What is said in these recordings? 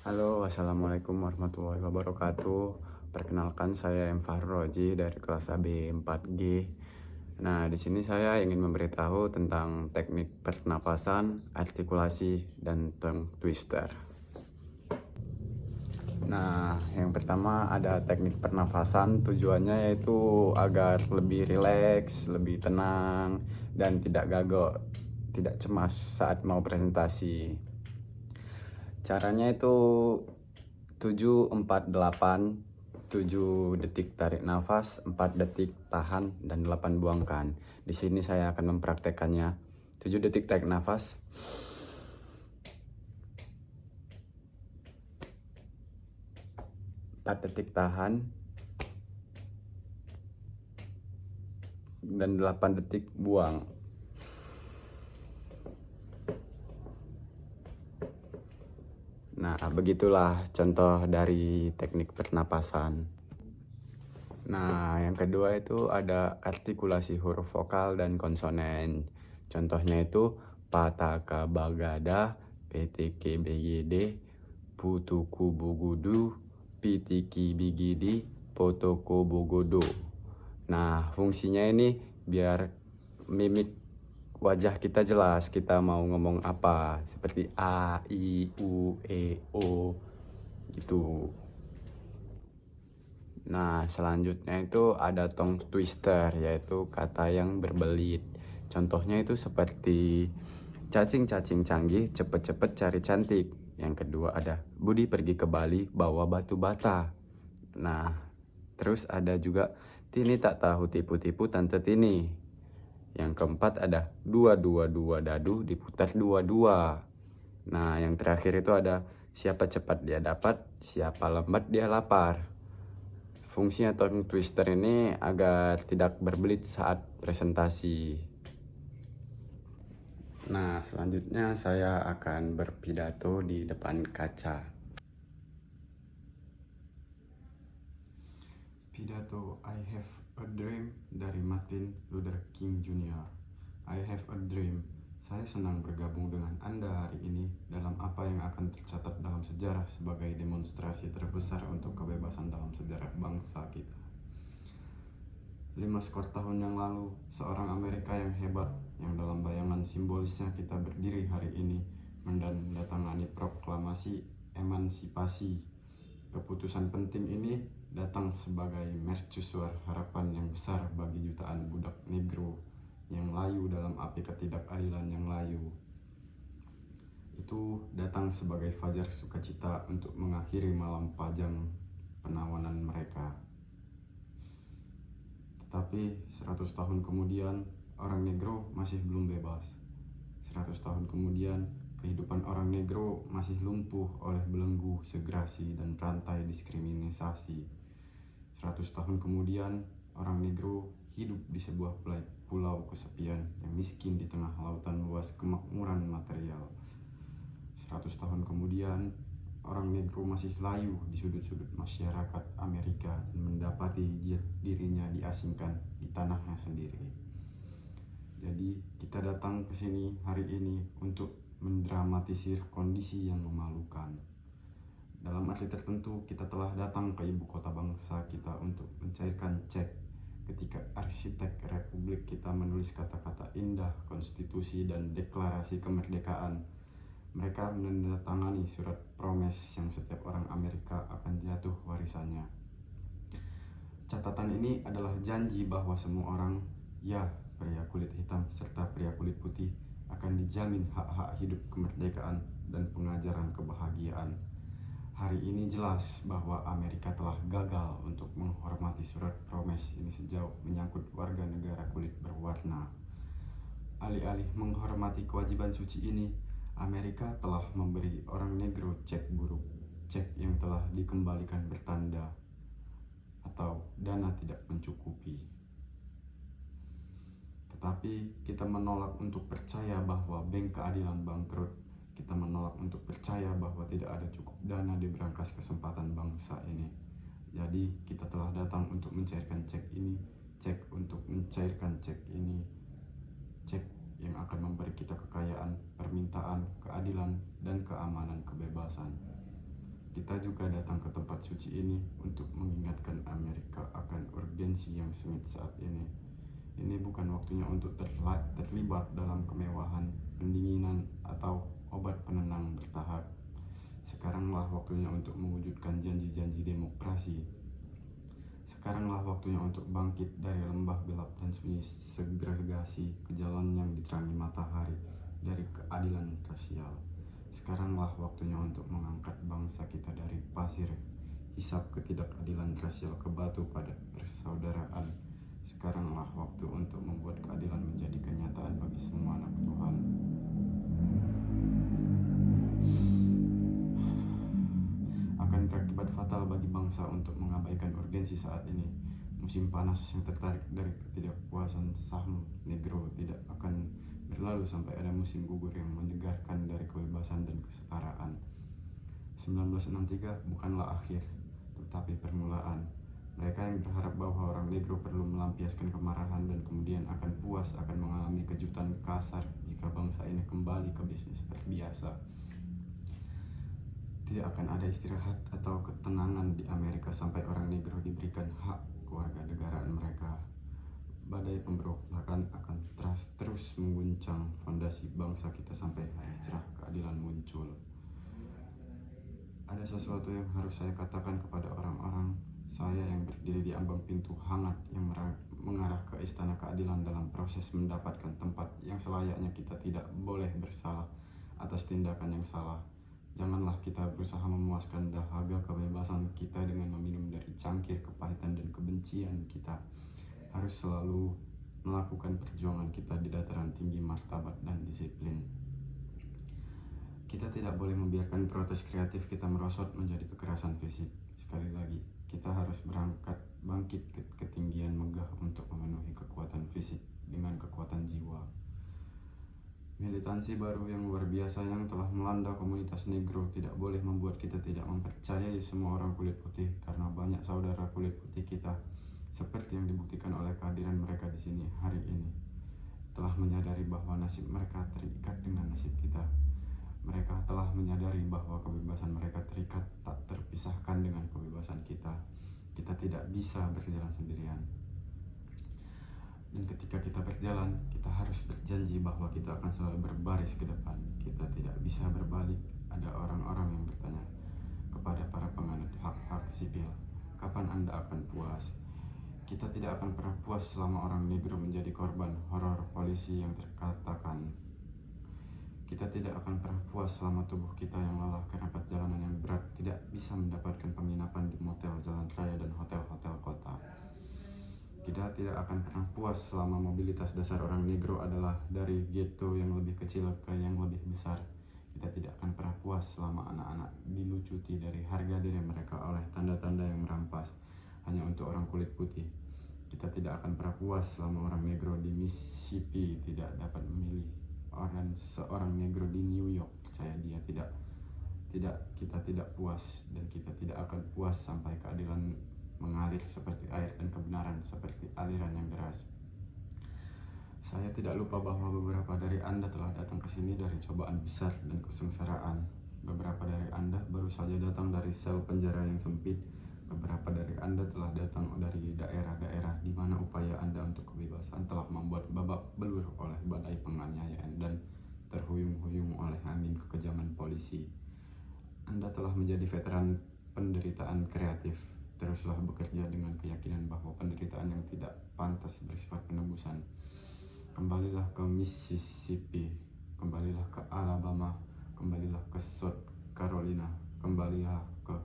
Halo, assalamualaikum warahmatullahi wabarakatuh. Perkenalkan, saya M. Fahroji dari kelas AB 4G. Nah, di sini saya ingin memberitahu tentang teknik pernapasan, artikulasi, dan tongue twister. Nah, yang pertama ada teknik pernafasan. Tujuannya yaitu agar lebih rileks, lebih tenang, dan tidak gagok, tidak cemas saat mau presentasi. Caranya itu 7-4-8, 7 detik tarik nafas, 4 detik tahan, dan 8 buangkan. Di sini saya akan mempraktekannya. 7 detik tarik nafas, 4 detik tahan, dan 8 detik buang. Nah, begitulah contoh dari teknik pernapasan. Nah, yang kedua itu ada artikulasi huruf vokal dan konsonan. Contohnya itu pataka bagada, ptk bgd, putuku bugudu, pitiki bigidi, potoko bogodo. Nah, fungsinya ini biar mimik wajah kita jelas, kita mau ngomong apa, seperti a, i, u, e, o gitu. Nah, selanjutnya itu ada tongue twister, yaitu kata yang berbelit. Contohnya itu seperti cacing-cacing canggih, cepet-cepet cari cantik. Yang kedua ada Budi pergi ke Bali bawa batu bata. Nah, terus ada juga Tini tak tahu tipu-tipu Tante Tini. Yang keempat ada dua dadu diputar dua-dua. Nah, yang terakhir itu ada siapa cepat dia dapat, siapa lambat dia lapar. Fungsinya tongue twister ini agar tidak berbelit saat presentasi. Nah, selanjutnya saya akan berpidato di depan kaca. Pidato I have a dream dari Martin Luther King Jr. I have a dream. Saya senang bergabung dengan Anda hari ini dalam apa yang akan tercatat dalam sejarah sebagai demonstrasi terbesar untuk kebebasan dalam sejarah bangsa kita. 5 skor tahun yang lalu, seorang Amerika yang hebat, yang dalam bayangan simbolisnya kita berdiri hari ini, menandatangani proklamasi emansipasi. Keputusan penting ini datang sebagai mercusuar harapan yang besar bagi jutaan budak negro yang layu dalam api ketidakadilan yang layu. Itu datang sebagai fajar sukacita untuk mengakhiri malam pajang penawanan mereka. Tetapi 100 tahun kemudian, orang negro masih belum bebas. 100 tahun kemudian, kehidupan orang negro masih lumpuh oleh belenggu, segrasi, dan rantai diskriminasi. 100 tahun kemudian, orang negro hidup di sebuah pulau kesepian yang miskin di tengah lautan luas kemakmuran material. 100 tahun kemudian, orang negro masih layu di sudut-sudut masyarakat Amerika dan mendapati dirinya diasingkan di tanahnya sendiri. Jadi kita datang ke sini hari ini untuk mendramatisir kondisi yang memalukan. Dalam arti tertentu, kita telah datang ke ibu kota bangsa kita untuk mencairkan cek ketika arsitek republik kita menulis kata-kata indah, konstitusi, dan deklarasi kemerdekaan. Mereka menandatangani surat promes yang setiap orang Amerika akan jatuh warisannya. Catatan ini adalah janji bahwa semua orang, ya pria kulit hitam serta pria kulit putih, akan dijamin hak-hak hidup kemerdekaan dan pengajaran kebahagiaan. Hari ini jelas bahwa Amerika telah gagal untuk menghormati surat promes ini sejauh menyangkut warga negara kulit berwarna. Alih-alih menghormati kewajiban suci ini, Amerika telah memberi orang negro cek buruk, cek yang telah dikembalikan bertanda atau dana tidak mencukupi. Tetapi kita menolak untuk percaya bahwa bank keadilan bangkrut. Kita menolak untuk percaya bahwa tidak ada cukup dana di berangkas kesempatan bangsa ini. Jadi kita telah datang untuk mencairkan cek ini, cek untuk mencairkan cek ini, cek yang akan memberi kita kekayaan, permintaan, keadilan, dan keamanan kebebasan. Kita juga datang ke tempat suci ini untuk mengingatkan Amerika akan urgensi yang sengit saat ini. Ini bukan waktunya untuk terlibat dalam kemewahan, pendinginan, atau obat penenang bertahap. Sekaranglah waktunya untuk mewujudkan janji-janji demokrasi. Sekaranglah waktunya untuk bangkit dari lembah gelap dan sunyi segregasi ke jalan yang diterangi matahari dari keadilan rasial. Sekaranglah waktunya untuk mengangkat bangsa kita dari pasir hisap ketidakadilan rasial ke batu pada persaudaraan. Sekaranglah waktu untuk membuat keadilan menjadi kenyataan bagi semua anak Tuhan. Akan berakibat fatal bagi bangsa untuk mengabaikan urgensi saat ini. Musim panas yang tertarik dari ketidakpuasan saham negro tidak akan berlalu sampai ada musim gugur yang menyegarkan dari kebebasan dan kesetaraan. 1963 bukanlah akhir, tetapi permulaan. Mereka yang berharap bahwa orang negro perlu melampiaskan kemarahan dan kemudian akan puas akan mengalami kejutan kasar jika bangsa ini kembali ke bisnis seperti biasa. Tidak akan ada istirahat atau ketenangan di Amerika sampai orang negro diberikan hak kewarganegaraan mereka. Badai pemberontakan akan terus mengguncang fondasi bangsa kita sampai hari cerah keadilan muncul. Ada sesuatu yang harus saya katakan kepada orang-orang saya yang berdiri di ambang pintu hangat yang mengarah ke istana keadilan dalam proses mendapatkan tempat yang selayaknya. Kita tidak boleh bersalah atas tindakan yang salah. Janganlah kita berusaha memuaskan dahaga kebebasan kita dengan meminum dari cangkir kepahitan dan kebencian. Kita harus selalu melakukan perjuangan kita di dataran tinggi martabat dan disiplin. Kita tidak boleh membiarkan protes kreatif kita merosot menjadi kekerasan fisik. Sekali lagi, kita harus bangkit ke ketinggian megah untuk memenuhi kekuatan fisik dengan kekuatan jiwa. Militansi baru yang luar biasa yang telah melanda komunitas negro tidak boleh membuat kita tidak mempercayai semua orang kulit putih, karena banyak saudara kulit putih kita, seperti yang dibuktikan oleh kehadiran mereka di sini hari ini, telah menyadari bahwa nasib mereka terikat dengan nasib kita. Mereka telah menyadari bahwa kebebasan mereka terikat tak terpisahkan dengan kebebasan kita. Kita tidak bisa berjalan sendirian. Dan ketika kita berjalan, kita harus berjanji bahwa kita akan selalu berbaris ke depan. Kita tidak bisa berbalik. Ada orang-orang yang bertanya kepada para penganut hak-hak sipil, kapan Anda akan puas? Kita tidak akan pernah puas selama orang negro menjadi korban horor polisi yang terkatakan. Kita tidak akan pernah puas selama tubuh kita yang lelah karena perjalanan yang berat tidak bisa mendapatkan penginapan di motel jalan raya dan hotel-hotel kota. Kita tidak akan pernah puas selama mobilitas dasar orang negro adalah dari ghetto yang lebih kecil ke yang lebih besar. Kita tidak akan pernah puas selama anak-anak dilucuti dari harga diri mereka oleh tanda-tanda yang merampas hanya untuk orang kulit putih. Kita tidak akan pernah puas selama orang negro di Mississippi tidak dapat memilih orang seorang negro di New York percaya dia kita tidak puas, dan kita tidak akan puas sampai keadilan mengalir seperti air dan kebenaran seperti aliran yang deras. Saya tidak lupa bahwa beberapa dari Anda telah datang ke sini dari cobaan besar dan kesengsaraan. Beberapa dari Anda baru saja datang dari sel penjara yang sempit. Beberapa dari Anda telah datang dari daerah-daerah di mana upaya Anda untuk kebebasan telah membuat babak belur oleh badai penganiayaan dan terhuyung-huyung oleh angin kekejaman polisi. Anda telah menjadi veteran penderitaan kreatif. Teruslah bekerja dengan keyakinan bahwa penderitaan yang tidak pantas bersifat penebusan. Kembalilah ke Mississippi, kembalilah ke Alabama, kembalilah ke South Carolina, kembalilah ke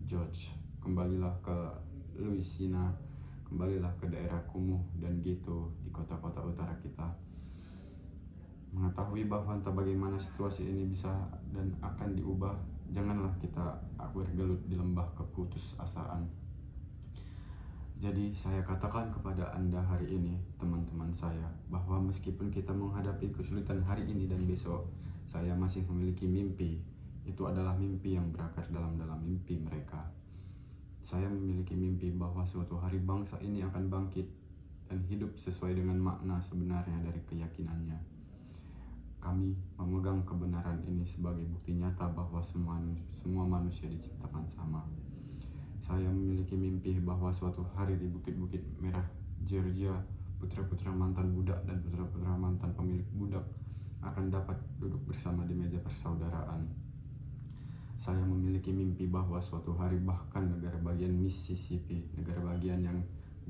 Georgia, kembalilah ke Louisiana, kembalilah ke daerah kumuh dan ghetto di kota-kota utara kita. Mengetahui bahwa entah bagaimana situasi ini bisa dan akan diubah, janganlah kita bergelut di lembah keputusasaan. Jadi saya katakan kepada Anda hari ini, teman-teman saya, bahwa meskipun kita menghadapi kesulitan hari ini dan besok, saya masih memiliki mimpi. Itu adalah mimpi yang berakar dalam mimpi mereka. Saya memiliki mimpi bahwa suatu hari bangsa ini akan bangkit dan hidup sesuai dengan makna sebenarnya dari keyakinannya. Kami memegang kebenaran ini sebagai bukti nyata bahwa semua manusia diciptakan sama. Saya memiliki mimpi bahwa suatu hari di bukit-bukit merah Georgia, putra-putra mantan budak dan putra-putra mantan pemilik budak akan dapat duduk bersama di meja persaudaraan. Saya memiliki mimpi bahwa suatu hari bahkan negara bagian Mississippi, negara bagian yang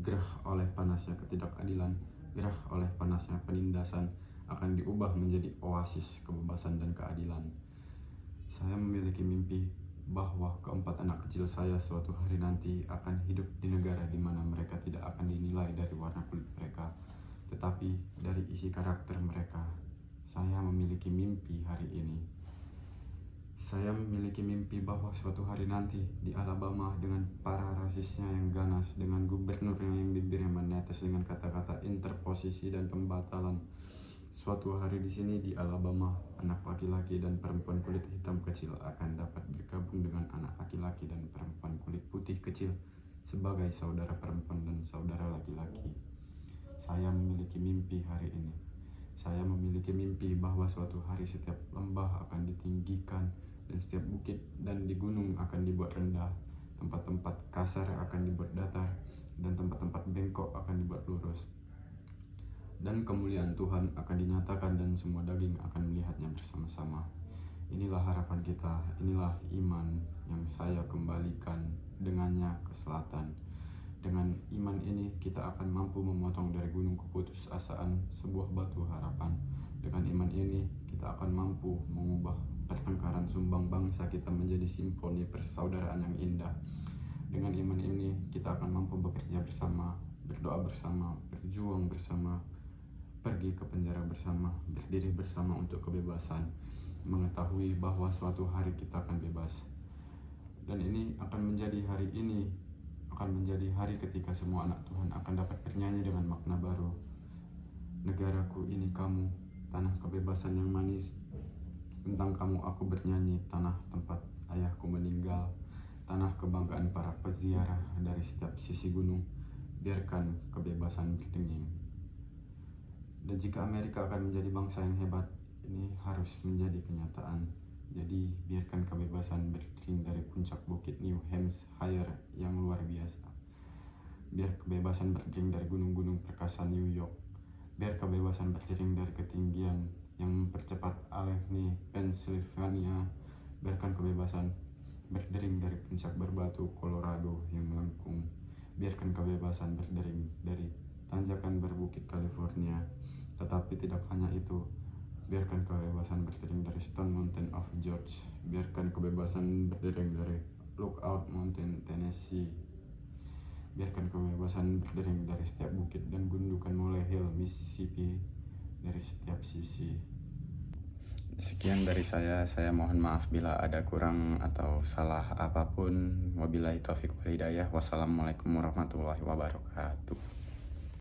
gerah oleh panasnya ketidakadilan, gerah oleh panasnya penindasan, akan diubah menjadi oasis kebebasan dan keadilan. Saya memiliki mimpi bahwa keempat anak kecil saya suatu hari nanti akan hidup di negara di mana mereka tidak akan dinilai dari warna kulit mereka, tetapi dari isi karakter mereka. Saya memiliki mimpi hari ini. Saya memiliki mimpi bahwa suatu hari nanti di Alabama dengan para rasisnya yang ganas, dengan gubernurnya yang bibirnya menetes dengan kata-kata interposisi dan pembatalan. Suatu hari di sini di Alabama, anak laki-laki dan perempuan kulit hitam kecil akan dapat bergabung dengan anak laki-laki dan perempuan kulit putih kecil sebagai saudara perempuan dan saudara laki-laki. Saya memiliki mimpi hari ini. Saya memiliki mimpi bahwa suatu hari setiap lembah akan ditinggikan dan setiap bukit dan di gunung akan dibuat rendah, tempat-tempat kasar akan dibuat datar, dan tempat-tempat bengkok akan dibuat lurus. Dan kemuliaan Tuhan akan dinyatakan dan semua daging akan melihatnya bersama-sama. Inilah harapan kita, inilah iman yang saya kembalikan dengannya ke selatan. Dengan iman ini kita akan mampu memotong dari gunung keputusasaan sebuah batu harapan. Dengan iman ini kita akan mampu mengubah pertengkaran sumbang bangsa kita menjadi simfoni persaudaraan yang indah. Dengan iman ini kita akan mampu bekerja bersama, berdoa bersama, berjuang bersama, pergi ke penjara bersama, berdiri bersama untuk kebebasan, mengetahui bahwa suatu hari kita akan bebas. Dan ini akan menjadi hari ini, akan menjadi hari ketika semua anak Tuhan akan dapat bernyanyi dengan makna baru. Negaraku ini kamu, tanah kebebasan yang manis. Tentang kamu aku bernyanyi, tanah tempat ayahku meninggal, tanah kebanggaan para peziarah dari setiap sisi gunung. Biarkan kebebasan berdenging. Dan jika Amerika akan menjadi bangsa yang hebat, ini harus menjadi kenyataan. Jadi biarkan kebebasan berdering dari puncak bukit New Hampshire yang luar biasa. Biar kebebasan berdering dari gunung-gunung perkasa New York. Biar kebebasan berdering dari ketinggian yang mempercepat Allegheny, Pennsylvania. Biarkan kebebasan berdering dari puncak berbatu Colorado yang melengkung. Biarkan kebebasan berdering dari tanjakan berbukit California. Tetapi tidak hanya itu, biarkan kebebasan berdering dari Stone Mountain of Georgia. Biarkan kebebasan berdering dari Lookout Mountain, Tennessee. Biarkan kebebasan berdering dari setiap bukit dan gundukan Molehill, Mississippi, dari setiap sisi. Sekian dari saya mohon maaf bila ada kurang atau salah apapun. Wabillahi taufiq wal hidayah. Wassalamualaikum warahmatullahi wabarakatuh.